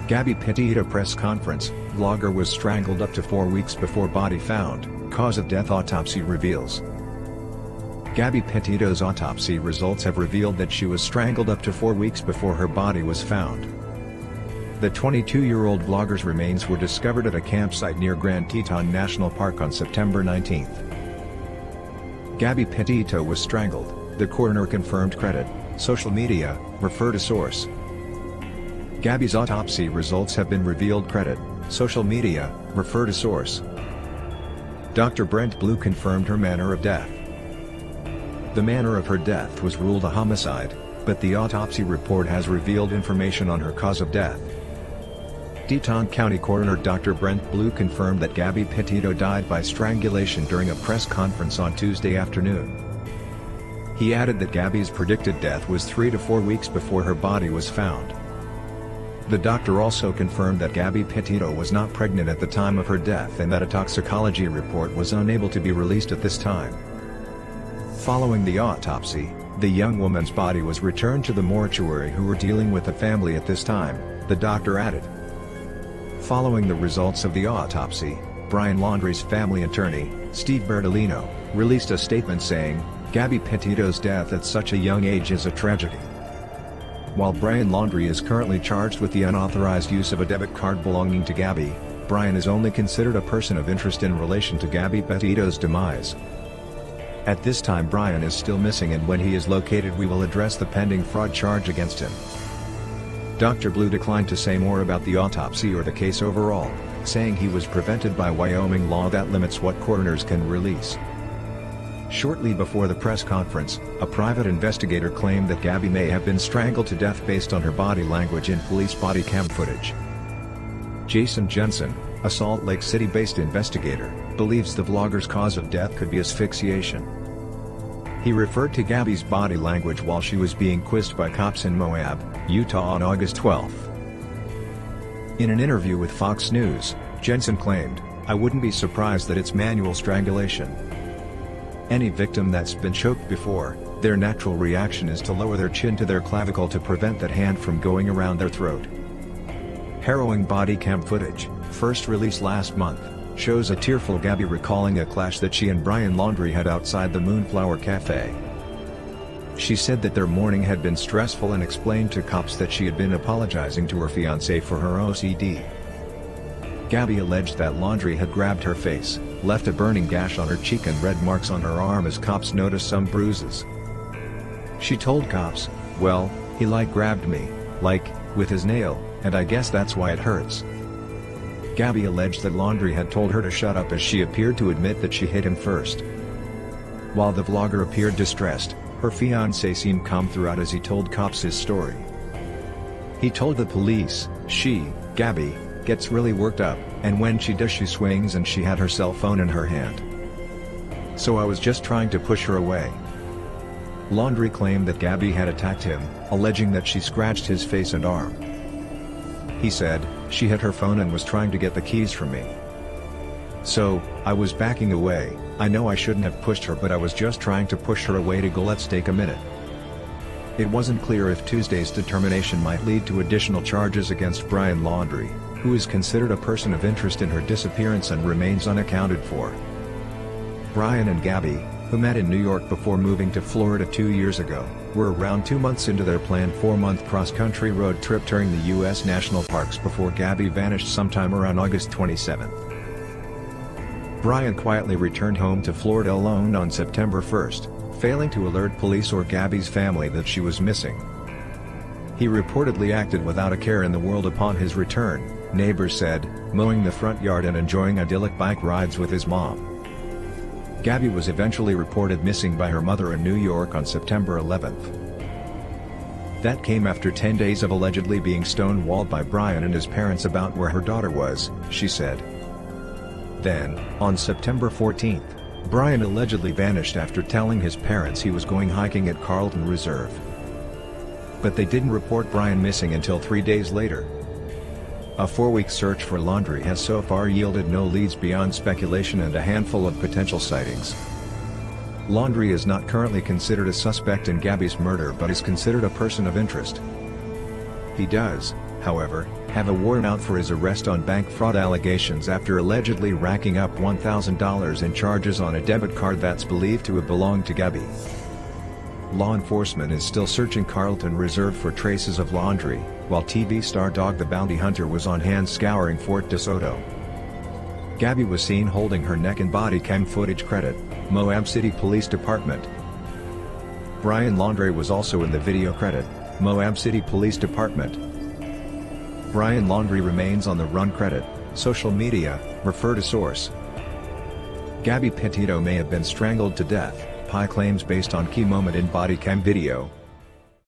Gabby Petito press conference, vlogger was strangled up to 4 weeks before body found, cause of death autopsy reveals. Gabby Petito's autopsy results have revealed that she was strangled up to 4 weeks before her body was found. The 22-year-old vlogger's remains were discovered at a campsite near Grand Teton National Park on September 19. Gabby Petito was strangled, the coroner confirmed. Credit, social media, refer to source. Gabby's autopsy results have been revealed. Credit, social media, refer to source. Dr. Brent confirmed her manner of death. The manner of her death was ruled a homicide, but the autopsy report has revealed information on her cause of death. Teton County Coroner Dr. Brent confirmed that Gabby Petito died by strangulation during a press conference on Tuesday afternoon. He added that Gabby's predicted death was 3 to 4 weeks before her body was found. The doctor also confirmed that Gabby Petito was not pregnant at the time of her death and that a toxicology report was unable to be released at this time. Following the autopsy, the young woman's body was returned to the mortuary who were dealing with the family at this time, the doctor added. Following the results of the autopsy, Brian Laundrie's family attorney, Steve Bertolino, released a statement saying, "Gabby Petito's death at such a young age is a tragedy." While Brian Laundrie is currently charged with the unauthorized use of a debit card belonging to Gabby, Brian is only considered a person of interest in relation to Gabby Petito's demise. At this time Brian is still missing, and when he is located we will address the pending fraud charge against him. Dr. declined to say more about the autopsy or the case overall, saying he was prevented by Wyoming law that limits what coroners can release. Shortly before the press conference, a private investigator claimed that Gabby may have been strangled to death based on her body language in police body cam footage. Jason Jensen, a Salt Lake City-based investigator, believes the vlogger's cause of death could be asphyxiation. He referred to Gabby's body language while she was being quizzed by cops in Moab, Utah on August 12. In an interview with Fox News, Jensen claimed, "I wouldn't be surprised that it's manual strangulation. Any victim that's been choked before, their natural reaction is to lower their chin to their clavicle to prevent that hand from going around their throat." Harrowing body cam footage, first released last month, shows a tearful Gabby recalling a clash that she and Brian Laundrie had outside the Moonflower Cafe. She said that their morning had been stressful and explained to cops that she had been apologizing to her fiancé for her OCD. Gabby alleged that Laundrie had grabbed her face, left a burning gash on her cheek and red marks on her arm as cops noticed some bruises. She told cops, "Well, he grabbed me, with his nail, and I guess that's why it hurts." Gabby alleged that Laundrie had told her to shut up as she appeared to admit that she hit him first. While the vlogger appeared distressed, her fiancé seemed calm throughout as he told cops his story. He told the police, Gabby, gets really worked up, and when she does she swings and she had her cell phone in her hand. So I was just trying to push her away. Laundrie claimed that Gabby had attacked him, alleging that she scratched his face and arm. He said, "She had her phone and was trying to get the keys from me. So, I was backing away. I know I shouldn't have pushed her, but I was just trying to push her away to go, let's take a minute." It wasn't clear if Tuesday's determination might lead to additional charges against Brian Laundrie, who is considered a person of interest in her disappearance and remains unaccounted for. Brian and Gabby, who met in New York before moving to Florida 2 years ago, were around 2 months into their planned 4-month cross-country road trip touring the U.S. national parks before Gabby vanished sometime around August 27. Brian quietly returned home to Florida alone on September 1, failing to alert police or Gabby's family that she was missing. He reportedly acted without a care in the world upon his return, neighbors said, mowing the front yard and enjoying idyllic bike rides with his mom. Gabby was eventually reported missing by her mother in New York on September 11. That came after 10 days of allegedly being stonewalled by Brian and his parents about where her daughter was, she said. Then, on September 14, Brian allegedly vanished after telling his parents he was going hiking at Carlton Reserve. But they didn't report Brian missing until 3 days later. A 4-week search for Laundrie has so far yielded no leads beyond speculation and a handful of potential sightings. Laundrie is not currently considered a suspect in Gabby's murder but is considered a person of interest. He does, however, have a warrant out for his arrest on bank fraud allegations after allegedly racking up $1,000 in charges on a debit card that's believed to have belonged to Gabby. Law enforcement is still searching Carlton Reserve for traces of laundry, while TV star Dog the Bounty Hunter was on hand scouring Fort DeSoto. Gabby was seen holding her neck in body cam footage. Credit, Moab City Police Department. Brian Laundrie was also in the video. Credit, Moab City Police Department. Brian Laundrie remains on the run. Credit, social media, refer to source. Gabby Petito may have been strangled to death, Pi claims based on key moment in body cam video.